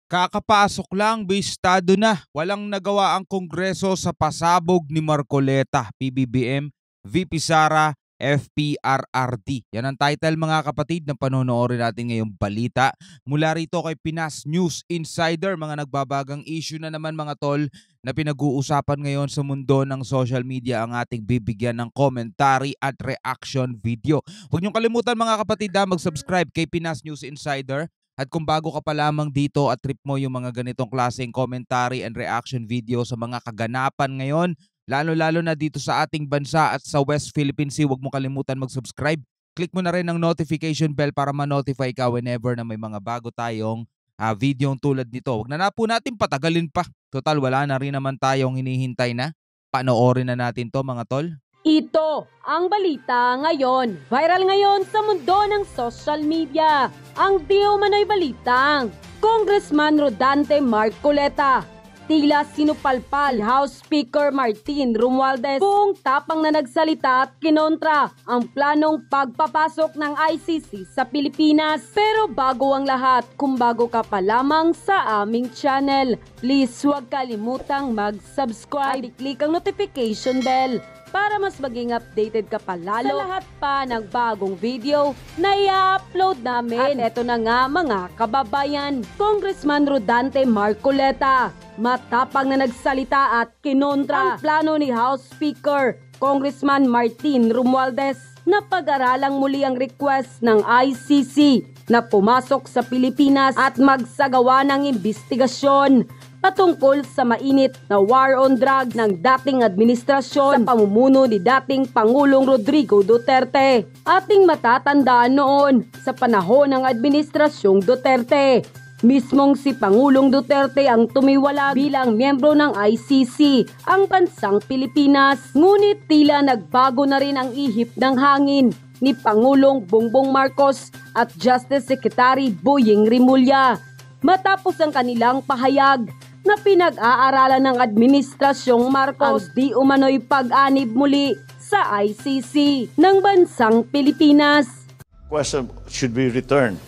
Kakapasok lang, bistado na. Walang nagawa ang Kongreso sa pasabog ni Marcoleta, PBBM, VP Sara, FPRRD. Yan ang title mga kapatid ng panonoorin natin ngayong balita. Mula rito kay Pinas News Insider, mga nagbabagang issue na naman mga tol na pinag-uusapan ngayon sa mundo ng social media ang ating bibigyan ng commentary at reaction video. Huwag niyong kalimutan mga kapatid mag-subscribe kay Pinas News Insider. At kung bago ka pa lamang dito at trip mo yung mga ganitong klaseng commentary and reaction video sa mga kaganapan ngayon, lalo-lalo na dito sa ating bansa at sa West Philippine Sea, huwag mo kalimutan mag-subscribe. Click mo na rin ang notification bell para ma-notify ka whenever na may mga bago tayong videong tulad nito. Huwag na po natin patagalin pa. Total, wala na rin naman tayong hinihintay na. Panoorin na natin to mga tol. Ito ang balita ngayon. Viral ngayon sa mundo ng social media. Ang di umano'y balitang Congressman Rodante Marcoleta tila sinupalpal House Speaker Martin Romualdez buong tapang na nagsalita at kinontra ang planong pagpapasok ng ICC sa Pilipinas. Pero bago ang lahat, kung bago ka pa lamang sa aming channel, please huwag kalimutang mag-subscribe at i-click ang notification bell para mas maging updated ka pa lalo sa lahat pa ng bagong video na i-upload namin. At eto na nga mga kababayan, Congressman Rodante Marcoleta matapang na nagsalita at kinontra ang plano ni House Speaker Congressman Martin Romualdez na pag-aralang muli ang request ng ICC na pumasok sa Pilipinas at magsagawa ng investigasyon patungkol sa mainit na war on drugs ng dating administrasyon sa pamumuno ni dating Pangulong Rodrigo Duterte. Ating matatandaan noon sa panahon ng administrasyong Duterte, mismong si Pangulong Duterte ang tumiwala bilang miyembro ng ICC ang bansang Pilipinas. Ngunit tila nagbago na rin ang ihip ng hangin ni Pangulong Bongbong Marcos at Justice Secretary Boying Rimulya matapos ang kanilang pahayag na pinag-aaralan ng Administrasyong Marcos ang di umano'y pag-anib muli sa ICC ng bansang Pilipinas. Question should be returned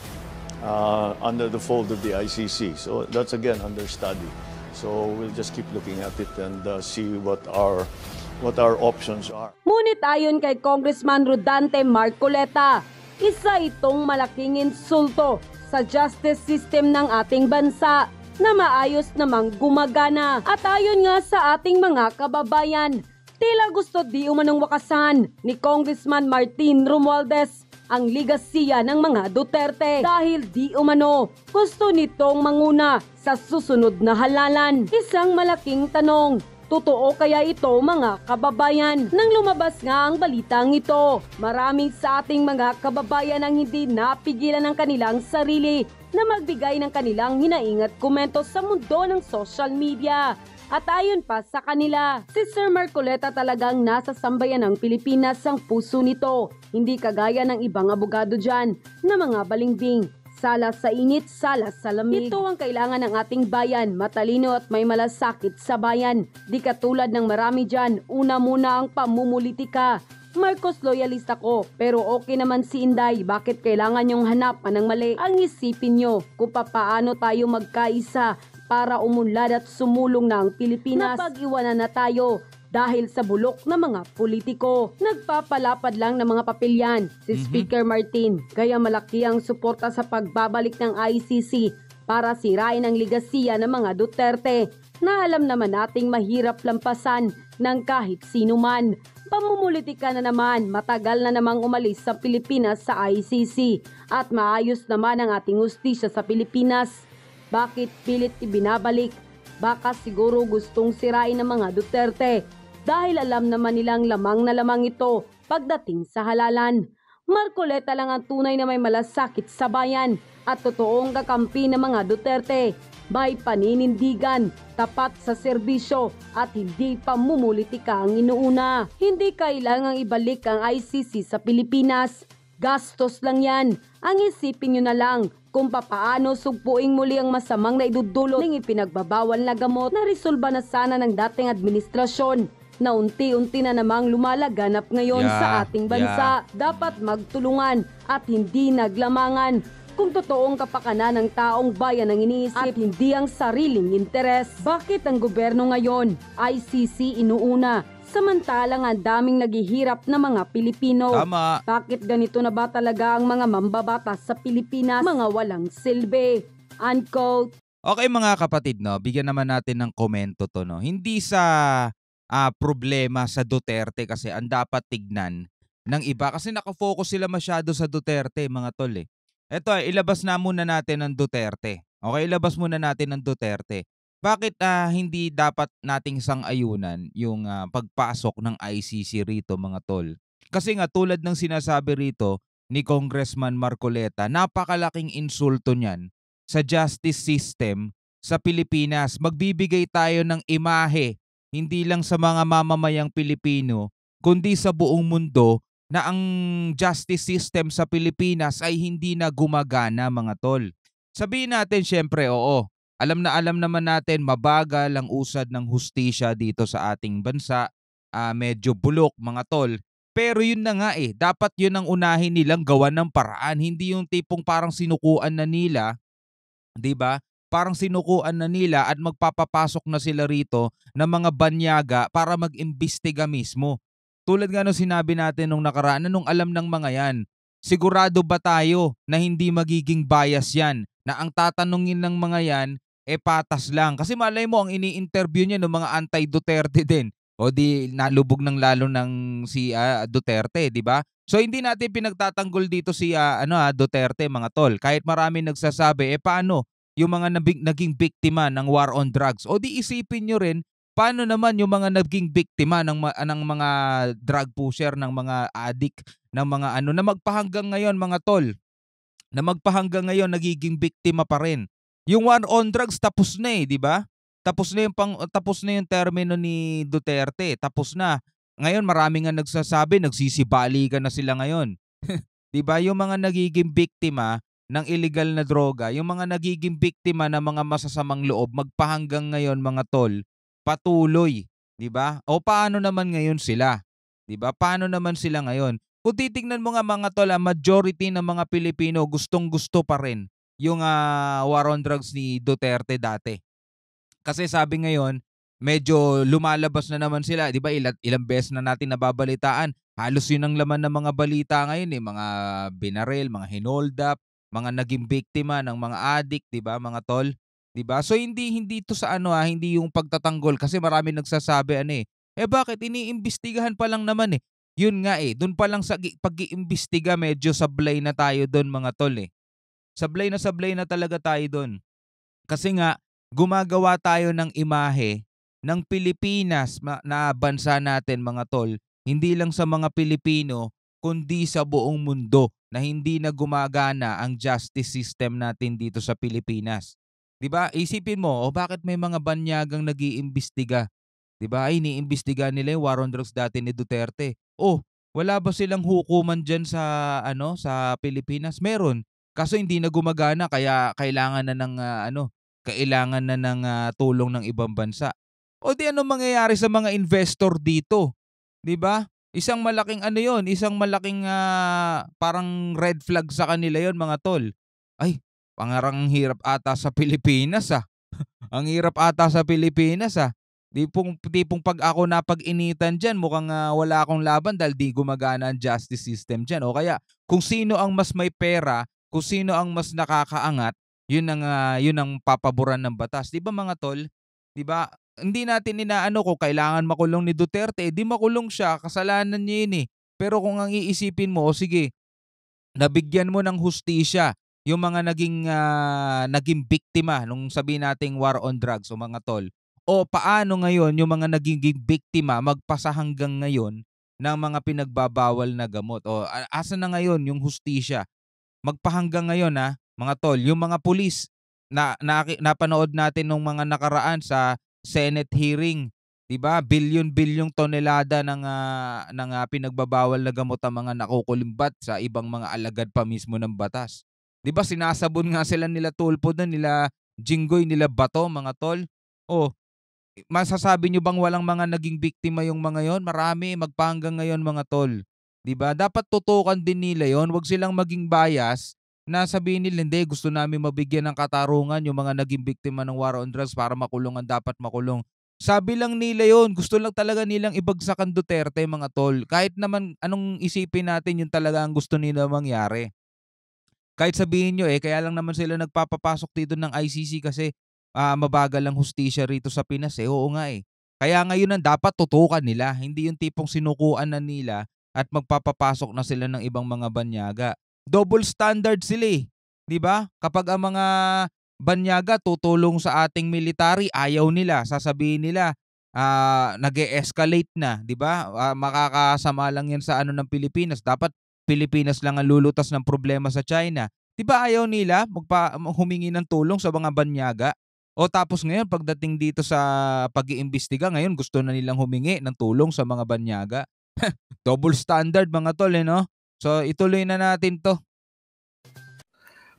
under the fold of the ICC. So that's again under study. So we'll just keep looking at it and see what our options are. Ngunit ayon kay Congressman Rodante Marcoleta, isa itong malaking insulto sa justice system ng ating bansa na maayos namang gumagana. At ayon nga sa ating mga kababayan, tila gusto di umanong wakasan ni Congressman Martin Romualdez ang ligasiya ng mga Duterte dahil di umano gusto nitong manguna sa susunod na halalan. Isang malaking tanong, totoo kaya ito mga kababayan? Nang lumabas nga ang balitang ito, maraming sa ating mga kababayan ang hindi napigilan ng kanilang sarili na magbigay ng kanilang hinaing at komento sa mundo ng social media. At ayon pa sa kanila, si Sir Marcoleta talagang nasa sambayan ng Pilipinas ang puso nito. Hindi kagaya ng ibang abogado dyan na mga balingbing. Sala sa init, sala sa lamig. Ito ang kailangan ng ating bayan, matalino at may malasakit sa bayan. Di katulad ng marami dyan, una muna ang pamumulitika. Marcos loyalist ako, pero okay naman si Inday. Bakit kailangan niyong hanapan ng mali? Ang isipin niyo kung paano tayo magkaisa para umunlad at sumulong na ang Pilipinas. Napag-iwanan na tayo dahil sa bulok na mga politiko. Nagpapalapad lang ng mga papelyan si Speaker Martin. Kaya malaki ang suporta sa pagbabalik ng ICC para sirain ang ligasiya ng mga Duterte na alam naman nating mahirap lampasan ng kahit sino man. Pamumulitika na naman, matagal na namang umalis sa Pilipinas sa ICC at maayos naman ang ating hustisya sa Pilipinas. Bakit pilit ibinabalik? Baka siguro gustong sirain ng mga Duterte dahil alam naman nilang lamang na lamang ito pagdating sa halalan. Marcoleta lang ang tunay na may malasakit sa bayan at totoong kakampi ng mga Duterte. May paninindigan, tapat sa serbisyo at hindi pamumulitika ang inuuna. Hindi kailangang ibalik ang ICC sa Pilipinas. Gastos lang yan. Ang isipin nyo na lang kung papaano sugpuing muli ang masamang naidudulot ng ipinagbabawal na gamot na resolba na sana ng dating administrasyon na unti-unti na namang lumalaganap ngayon sa ating bansa. Dapat magtulungan at hindi naglamangan. Kung totoong kapakanan ng taong bayan ang iniisip at hindi ang sariling interes, bakit ang gobyerno ngayon, ICC inuuna, samantalang ang daming naghihirap na mga Pilipino? Tama. Bakit ganito na ba talaga ang mga mambabatas sa Pilipinas? Mga walang silbi. Unquote. Okay mga kapatid, no, bigyan naman natin ng komento to, no. Hindi sa problema sa Duterte kasi ang dapat tignan ng iba kasi nakafocus sila masyado sa Duterte, mga tol eh. Eto, ilabas na muna natin ang Duterte. Okay, ilabas muna natin ang Duterte. Bakit hindi dapat nating sang-ayunan yung pagpasok ng ICC rito, mga tol? Kasi nga tulad ng sinasabi rito ni Congressman Marcoleta, napakalaking insulto niyan sa justice system sa Pilipinas. Magbibigay tayo ng imahe hindi lang sa mga mamamayang Pilipino kundi sa buong mundo na ang justice system sa Pilipinas ay hindi na gumagana, mga tol. Sabihin natin syempre, oo, alam naman natin mabagal ang usad ng hustisya dito sa ating bansa, medyo bulok, mga tol. Pero yun na nga eh, dapat yun ang unahin nilang gawan ng paraan, hindi yung tipong parang sinukuan na nila, 'di ba? Parang sinukuan na nila at magpapapasok na sila rito ng mga banyaga para mag-imbestiga mismo. Tulad nga nung sinabi natin nung nakaraan, nung alam ng mga yan, sigurado ba tayo na hindi magiging bias yan? Na ang tatanungin ng mga yan, patas lang. Kasi malay mo, ang ini-interview niya ng mga anti-Duterte din. O di nalubog ng lalo ng si Duterte, di ba? So hindi natin pinagtatanggol dito si Duterte, mga tol. Kahit marami nagsasabi, paano yung mga naging biktima ng war on drugs? O di isipin nyo rin, paano naman yung mga naging biktima ng mga drug pusher, ng mga addict, ng mga na magpahanggang ngayon, mga tol, na magpahanggang ngayon nagiging biktima pa rin. Yung war on drugs tapos na di ba? Tapos na yung termino ni Duterte, tapos na. Ngayon marami nga nagsasabi, nagsisibaligan na sila ngayon. 'Di ba? Yung mga nagiging biktima ng illegal na droga, yung mga nagiging biktima ng mga masasamang loob, magpahanggang ngayon, mga tol, patuloy, 'di ba? O paano naman ngayon sila? 'Di ba? Paano naman sila ngayon? Kung titingnan mo nga, mga tol, majority ng mga Pilipino gustong-gusto pa rin yung war on drugs ni Duterte dati. Kasi sabi ngayon, medyo lumalabas na naman sila, 'di ba? Ilang beses na natin nababalitaan. Halos 'yun ang laman ng mga balita ngayon eh, mga binaril, mga hinold up, mga naging biktima ng mga addict, 'di ba, mga tol? 'Di ba? So hindi to sa hindi yung pagtatanggol kasi marami nagsasabi bakit iniimbestigahan pa lang naman eh. Yun nga eh, doon pa lang sa pag-iimbestiga medyo sablay na tayo doon, mga tol eh. Sablay na talaga tayo doon. Kasi nga gumagawa tayo ng imahe ng Pilipinas na bansa natin, mga tol, hindi lang sa mga Pilipino kundi sa buong mundo, na hindi na gumagana ang justice system natin dito sa Pilipinas. 'Di ba? Isipin mo, bakit may mga banyagang nag-iimbestiga? 'Di ba? Ay, iniimbestiga nila yung war on drugs dati ni Duterte. Wala ba silang hukuman diyan sa sa Pilipinas? Meron. Kaso hindi na gumagana kaya kailangan na ng tulong ng ibang bansa. O di ano mangyayari sa mga investor dito? 'Di ba? Isang malaking isang malaking parang red flag sa kanila 'yon, mga tol. Ay, parang hirap ata sa Pilipinas Ang hirap ata sa Pilipinas tipong pag ako napag-initan diyan, mukhang wala akong laban dahil di gumagana ang justice system diyan. O kaya kung sino ang mas may pera, kung sino ang mas nakakaangat, yun ang papaboran ng batas. 'Di ba, mga tol? 'Di ba? Hindi natin inaano kung kailangan makulong ni Duterte, di makulong siya, kasalanan niya yun eh. Pero kung ang iisipin mo, o sige, nabigyan mo ng hustisya yung mga naging biktima nung sabihin nating war on drugs, o mga tol. O paano ngayon yung mga nagiging biktima magpasa hanggang ngayon ng mga pinagbabawal na gamot? O asa na ngayon yung hustisya? Magpahanggang ngayon mga tol, yung mga pulis napanood natin nung mga nakaraan sa Senate hearing, 'di ba? Bilyon-bilyong tonelada ng pinagbabawal na gamot ang mga nakukulimbat sa ibang mga alagad pa mismo ng batas. 'Di ba sinasabon nga sila nila Tulfo doon, nila Jinggoy, nila Bato, mga tol. Oh, masasabi nyo bang walang mga naging biktima yung mga yon? Marami, magpahanggang ngayon, mga tol. 'Di ba? Dapat tutukan din nila yon, wag silang maging bias na sabihin nila, hindi, gusto namin mabigyan ng katarungan yung mga naging biktima ng war on drugs para makulong ang dapat makulong. Sabi lang nila yon, gusto lang talaga nilang ibagsakan Duterte, mga tol. Kahit naman anong isipin natin, yun talaga ang gusto nila mangyari. Kahit sabihin nyo kaya lang naman sila nagpapapasok dito ng ICC kasi mabagal ang hustisya rito sa Pinas Oo nga Kaya ngayon ang dapat tutukan nila, hindi yung tipong sinukuan na nila at magpapapasok na sila ng ibang mga banyaga. Double standard sila 'di ba? Kapag ang mga banyaga tutulong sa ating military, ayaw nila, sasabihin nila nag-e-escalate na, 'di ba? Makakasama lang 'yan sa ano ng Pilipinas. Dapat Pilipinas lang ang lulutas ng problema sa China. 'Di ba ayaw nila humingi ng tulong sa mga banyaga? O tapos ngayon pagdating dito sa pag-iimbestiga, ngayon gusto na nilang humingi ng tulong sa mga banyaga. Double standard, mga tol, no? So ituloy na natin 'to.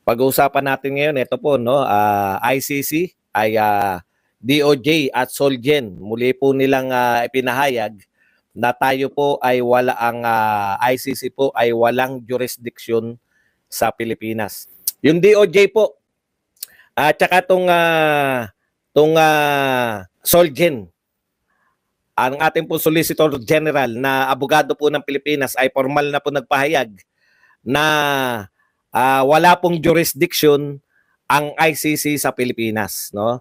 Pag-uusapan natin ngayon, ito po, no, ICC ay DOJ at Solgen. Muli po nilang ipinahayag na tayo po ay ICC po ay walang jurisdiction sa Pilipinas. Yung DOJ po, at saka tong Solgen, ang ating po Solicitor General na abogado po ng Pilipinas ay formal na po nagpahayag na wala pong jurisdiction ang ICC sa Pilipinas, no?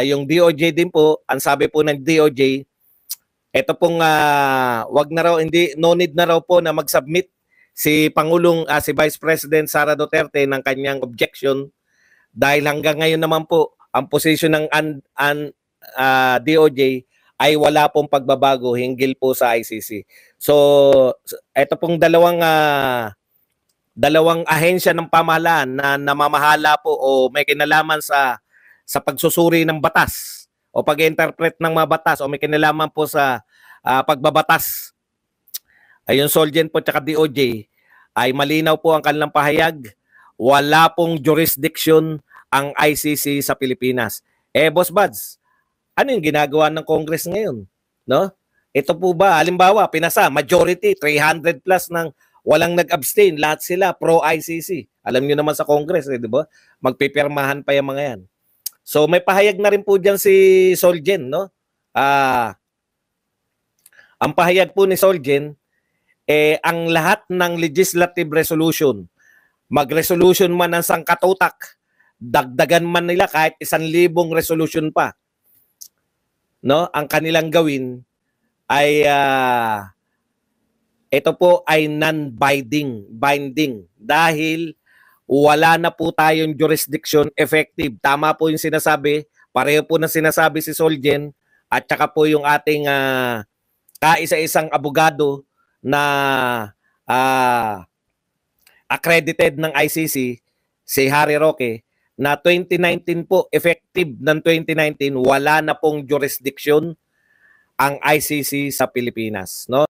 Yung DOJ din po, ang sabi po ng DOJ, ito pong no need na raw po na mag-submit si Vice President Sara Duterte ng kanyang objection dahil hanggang ngayon naman po ang posisyon ng DOJ ay wala pong pagbabago hinggil po sa ICC. So, ito pong dalawang ahensya ng pamahalaan na namamahala po o may kinalaman sa pagsusuri ng batas o pag-interpret ng mga batas o may kinalaman po sa pagbabatas. Ayun, Solgen po at DOJ ay malinaw po ang kanilang pahayag. Wala pong jurisdiction ang ICC sa Pilipinas. Boss Buds, ano yung ginagawa ng Congress ngayon? No? Ito po ba, halimbawa, pinasa, majority, 300 plus ng walang nag-abstain, lahat sila pro-ICC. Alam niyo naman sa Congress, di ba? Magpipirmahan pa yung mga yan. So may pahayag na rin po diyan si Solgen, no? Ang pahayag po ni Solgen, ang lahat ng legislative resolution, mag-resolution man ng sangkatutak, dagdagan man nila kahit 1,000 resolution pa, no? Ang kanilang gawin ay ito po ay non-binding dahil wala na po tayong jurisdiction effective. Tama po yung sinasabi, pareho po na sinasabi si Solgen at saka po yung ating kaisa-isang abogado na accredited ng ICC, si Harry Roque, na 2019 po, effective ng 2019, wala na pong jurisdiction ang ICC sa Pilipinas, no?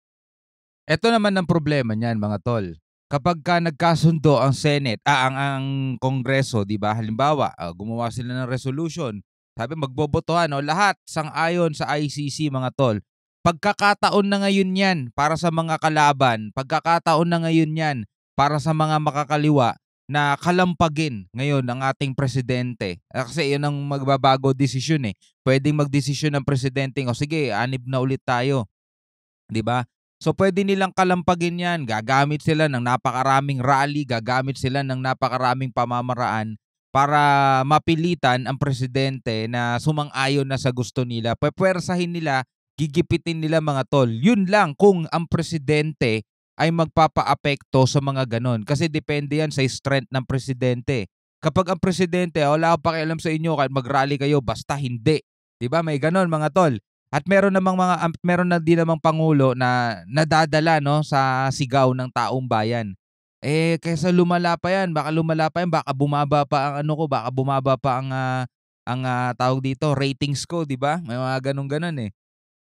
Ito naman ang problema niyan, mga tol. Kapag nagkasundo ang Senate, ang Kongreso, 'di ba? Halimbawa, gumawa sila ng resolution. Sabi magbobotohan lahat sang-ayon sa ICC, mga tol. Pagkakataon na ngayon 'yan para sa mga kalaban, pagkakataon na ngayon 'yan para sa mga makakaliwa na kalampagin ngayon ang ating presidente. Kasi 'yun ang magbabago desisyon Pwedeng magdesisyon ng presidente, o sige, anib na ulit tayo. 'Di ba? So pwede nilang kalampagin yan. Gagamit sila ng napakaraming rally, gagamit sila ng napakaraming pamamaraan para mapilitan ang presidente na sumang-ayon na sa gusto nila. Pwwersahin nila, gigipitin nila, mga tol. Yun lang kung ang presidente ay magpapaapekto sa mga ganon. Kasi depende yan sa strength ng presidente. Kapag ang presidente, wala akong pakialam sa inyo kahit mag-rally kayo, basta hindi. 'Di ba? May ganon, mga tol. At meron na din namang pangulo na nadadala sa sigaw ng taong bayan. Kaysa lumala pa yan, baka bumaba pa ang baka bumaba pa ang tawag dito, ratings ko, 'di ba? May mga ganun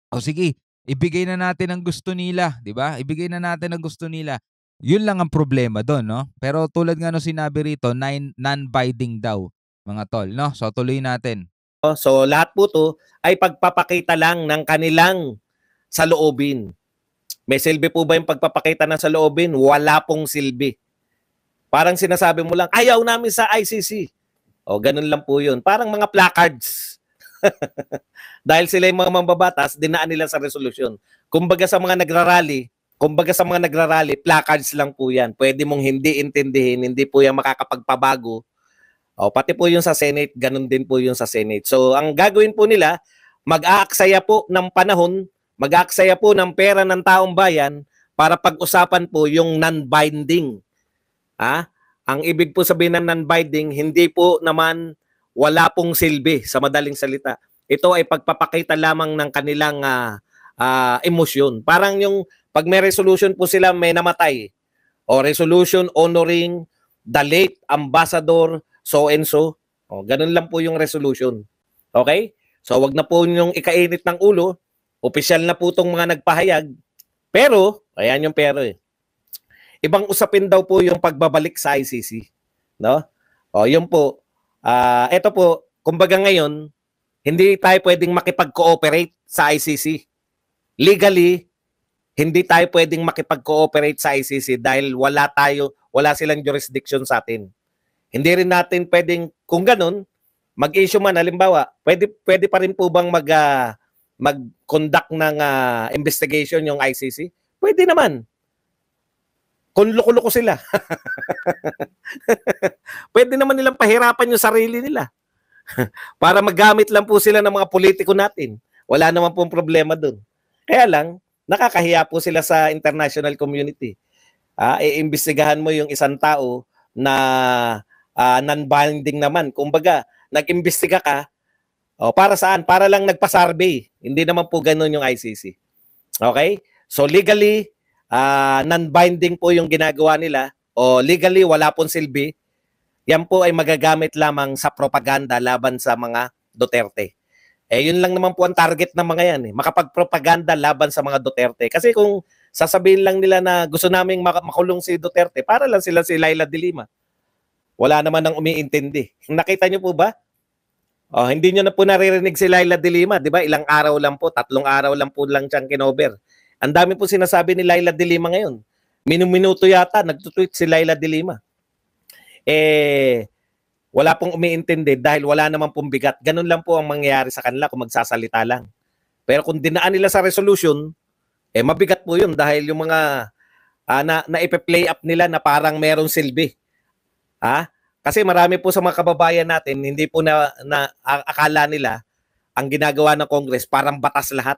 O sige, ibigay na natin ang gusto nila, 'di ba? Ibigay na natin ang gusto nila. Yun lang ang problema doon, no? Pero tulad nga sinabi rito, non-binding daw, mga tol, no? So tuloy natin. So lahat po to ay pagpapakita lang ng kanilang saloobin. May silbi po ba yung pagpapakita ng saloobin? Wala pong silbi. Parang sinasabi mo lang, ayaw namin sa ICC. O, ganun lang po yun. Parang mga placards. Dahil sila yung mga mambabatas, dinaan nila sa resolution. Kumbaga sa mga nagrarally, placards lang po yan. Pwede mong hindi intindihin, hindi po yan makakapagpabago. O, pati po yung sa Senate, ganun din po yung sa Senate. So, ang gagawin po nila, mag-aaksaya po ng panahon, mag-aaksaya po ng pera ng taong bayan para pag-usapan po yung non-binding. Ang ibig po sabihin ng non-binding, hindi po naman wala pong silbi sa madaling salita. Ito ay pagpapakita lamang ng kanilang emosyon. Parang yung pag may resolution po sila may namatay o resolution honoring the late ambassador so and so. O, ganun lang po yung resolution. Okay? So wag na po yung ikainit ng ulo. Opisyal na po itong mga nagpahayag. Pero, ayan yung pero eh. Ibang usapin daw po yung pagbabalik sa ICC. No? O, yun po. Ito po, kumbaga ngayon, hindi tayo pwedeng makipag-cooperate sa ICC. Legally, hindi tayo pwedeng makipag-cooperate sa ICC dahil wala silang jurisdiction sa atin. Hindi rin natin pwedeng, kung ganun, mag-issue man, halimbawa, pwede pa rin po bang mag-conduct ng investigation yung ICC? Pwede naman. Kung loko-loko sila. Pwede naman nilang pahirapan yung sarili nila. Para magamit lang po sila ng mga politiko natin. Wala naman pong problema dun. Kaya lang, nakakahiya po sila sa international community. Iimbestigahan mo yung isang tao na non-binding naman. Kumbaga, nag-imbestiga ka, para saan? Para lang nagpa-survey. Hindi naman po ganun yung ICC. Okay? So legally, non-binding po yung ginagawa nila o legally wala pong silbi. Yan po ay magagamit lamang sa propaganda laban sa mga Duterte. Yun lang naman po ang target ng mga yan. Makapag-propaganda laban sa mga Duterte. Kasi kung sasabihin lang nila na gusto naming makulong si Duterte, para lang sila si Laila de Lima. Wala naman nang umiintindi. Nakita niyo po ba? Hindi niyo na po naririnig si Laila de Lima. Di ba? Ilang araw lang po, 3 araw lang po lang siyang kinover. Ang dami po sinasabi ni Laila de Lima ngayon. Minuto yata, nagtutweet si Laila de Lima. Wala pong umiintindi dahil wala naman pong bigat. Ganun lang po ang mangyayari sa kanila kung magsasalita lang. Pero kung dinaan nila sa resolution, mabigat po yun dahil yung mga na-ipe-play up nila na parang merong silbi. Kasi marami po sa mga kababayan natin, hindi po na akala nila ang ginagawa ng Congress parang batas lahat.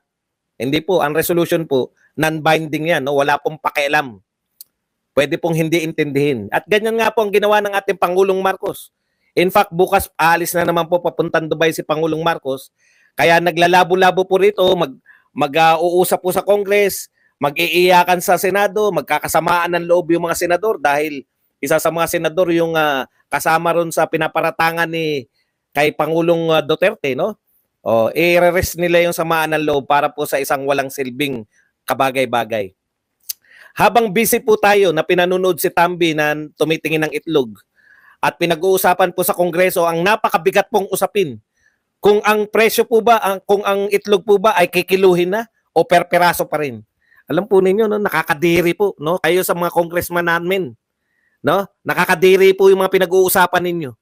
Hindi po, ang resolution po, non-binding yan, no? Wala pong pakialam. Pwede pong hindi intindihin. At ganyan nga po ang ginawa ng ating Pangulong Marcos. In fact, bukas aalis na naman po papuntang Dubai si Pangulong Marcos. Kaya naglalabo-labo po rito, mag-uusap po sa Congress, mag-iiyakan sa Senado, magkakasamaan ng loob yung mga senador dahil isa sa mga senador yung kasama ron sa pinaparatangan ni kay Pangulong Duterte, no? I-rest nila yung samaan ng loob para po sa isang walang silbing kabagay-bagay. Habang busy po tayo na pinanonood si Tambi na tumitingin ng itlog at pinag-uusapan po sa Kongreso ang napakabigat pong usapin. Kung ang presyo po ba, kung ang itlog po ba ay kikiluhin na o per peraso pa rin. Alam po ninyo, no, nakakadiri po, no? Kayo sa mga congressman namin, no? Nakakadiri po yung mga pinag-uusapan ninyo.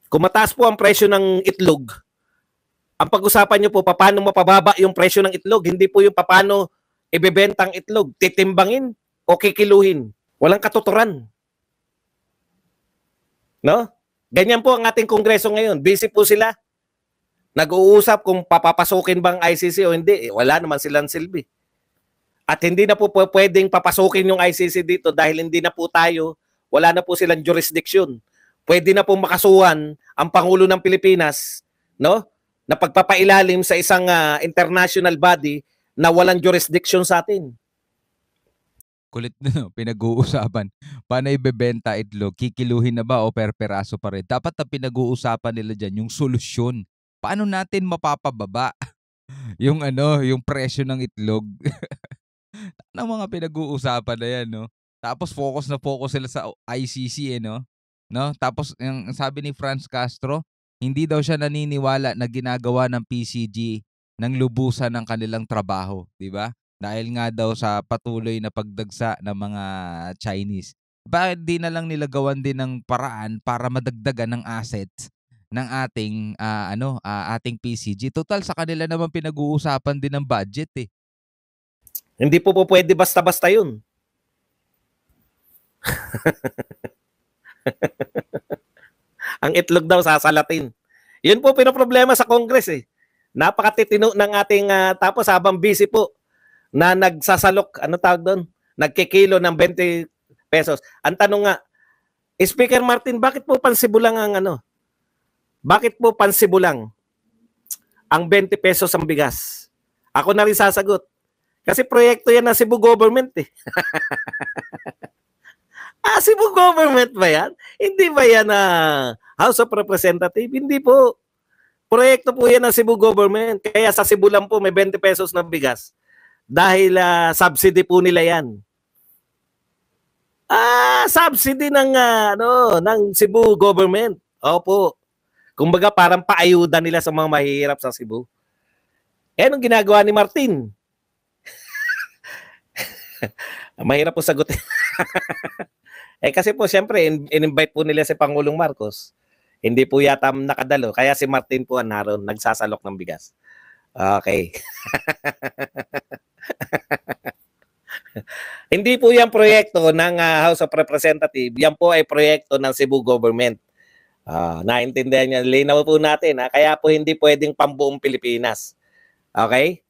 Kung mataas po ang presyo ng itlog, ang pag-usapan nyo po, paano mapababa yung presyo ng itlog, hindi po yung paano ibebenta ang itlog, titimbangin o kikiluhin. Walang katuturan. No? Ganyan po ang ating Kongreso ngayon. Busy po sila. Nag-uusap kung papapasukin bang ICC o hindi. Wala naman silang silbi. At hindi na po pwedeng papasukin yung ICC dito dahil hindi na po tayo, wala na po silang jurisdiction. Pwede na po makasuhan ang Pangulo ng Pilipinas, no? Na pagpapailalim sa isang international body na walang jurisdiction sa atin. Kulit na, pinag-uusapan. Paano ibebenta itlog? Kikiluhin na ba o per peraso pa rin? Dapat na pinag-uusapan nila dyan yung solusyon. Paano natin mapapababa yung yung presyo ng itlog? Ang mga pinag-uusapan na yan, no? Tapos focus na focus sila sa ICC, no? Tapos yung sabi ni Franz Castro, hindi daw siya naniniwala na ginagawa ng PCG ng lubusan ng kanilang trabaho, di ba? Dahil nga daw sa patuloy na pagdagsa ng mga Chinese. bakit di na lang nila gawan din ng paraan para madagdagan ng assets ng ating PCG. Total sa kanila naman pinag-uusapan din ng budget eh. Hindi po pwede basta-basta yun. Ang itlog daw sasalatin. Yun po pinoproblema sa Congress eh. Napakatitino ng ating tapos habang busy po na nagsasalok, ano tawag doon? Nagkikilo ng 20 pesos. Ang tanong nga, Speaker Martin, bakit po pansibulang ang ano? Bakit po pansibulang ang 20 pesos ang bigas? Ako na rin sasagot. Kasi proyekto yan ng Cebu government eh. Cebu government ba yan? Hindi ba yan House of Representatives? Hindi po. Proyekto po yan ng Cebu government. Kaya sa Cebu lang po may 20 pesos na bigas. Dahil subsidy po nila yan. Subsidy ng Cebu government. Opo. Kumbaga parang paayuda nila sa mga mahihirap sa Cebu. Anong ginagawa ni Martin? Mahirap po sagutin. Kasi po siyempre in-invite po nila si Pangulong Marcos. Hindi po yata nakadalo. Kaya si Martin po naroon nagsasalok ng bigas. Okay. Hindi po yan proyekto ng House of Representatives. Yan po ay proyekto ng Cebu government. Naintindihan niya. Linaw po natin. Kaya po hindi pwedeng pambuong Pilipinas. Okay?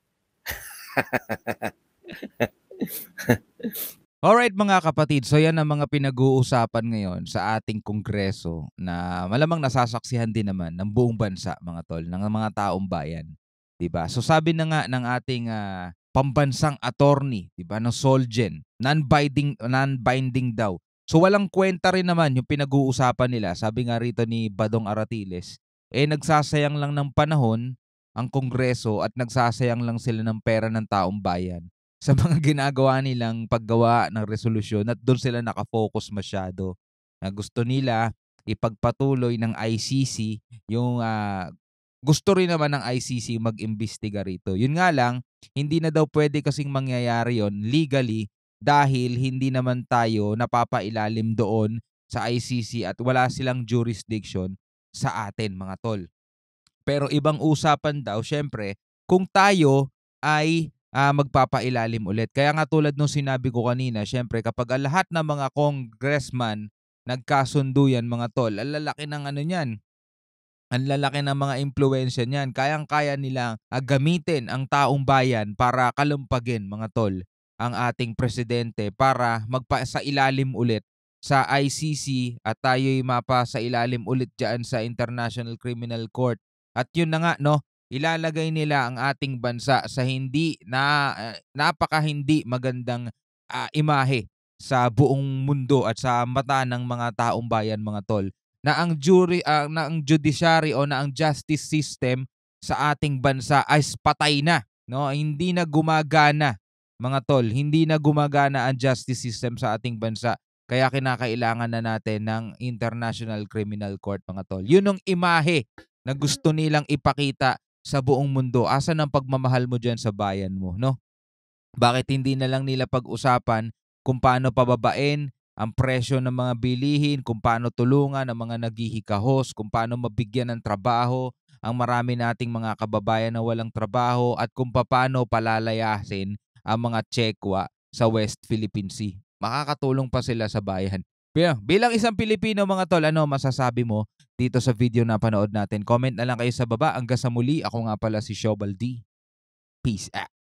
Alright mga kapatid, so yan ang mga pinag-uusapan ngayon sa ating kongreso na malamang nasasaksihan din naman ng buong bansa mga tol, ng mga taong bayan. Diba? So sabi na nga ng ating pambansang attorney, diba, ng Solgen, non-binding daw. So walang kwenta rin naman yung pinag-uusapan nila. Sabi nga rito ni Badong Aratiles, nagsasayang lang ng panahon ang kongreso at nagsasayang lang sila ng pera ng taong bayan sa mga ginagawa nilang paggawa ng resolusyon at doon sila nakafocus masyado. Gusto nila ipagpatuloy ng ICC yung gusto rin naman ng ICC mag-imbestiga rito. Yun nga lang, hindi na daw pwede kasing mangyayari yon legally dahil hindi naman tayo napapailalim doon sa ICC at wala silang jurisdiction sa atin mga tol. Pero ibang usapan daw, syempre, kung tayo ay magpapailalim ulit. Kaya nga tulad nung sinabi ko kanina, syempre kapag lahat ng mga congressman nagkasundo yan mga tol, ang lalaki ng ano niyan, ang lalaki ng mga impluwensya niyan. Kayang-kaya nilang gamitin ang taong bayan para kalumpagin mga tol ang ating presidente para magpasailalim ulit sa ICC at tayo'y mapasailalim ulit dyan sa International Criminal Court. At yun na nga, no, ilalagay nila ang ating bansa sa napaka hindi magandang imahe sa buong mundo at sa mata ng mga taong bayan mga tol na ang judiciary o na ang justice system sa ating bansa ay patay na, no? Hindi na gumagana mga tol, hindi na gumagana ang justice system sa ating bansa. Kaya kinakailangan na natin ng International Criminal Court mga tol. Yun ang imahe na gusto nilang ipakita sa buong mundo. Asan ang pagmamahal mo dyan sa bayan mo, no? Bakit hindi na lang nila pag-usapan kung paano pababain ang presyo ng mga bilihin, kung paano tulungan ang mga naghihikahos, kung paano mabigyan ng trabaho ang marami nating mga kababayan na walang trabaho at kung paano palalayasin ang mga Chekwa sa West Philippine Sea. Makakatulong pa sila sa bayan. Bilang isang Pilipino mga tol, ano masasabi mo dito sa video na panood natin? Comment na lang kayo sa baba. Hanggang sa muli, ako nga pala si Shobal D. Peace out.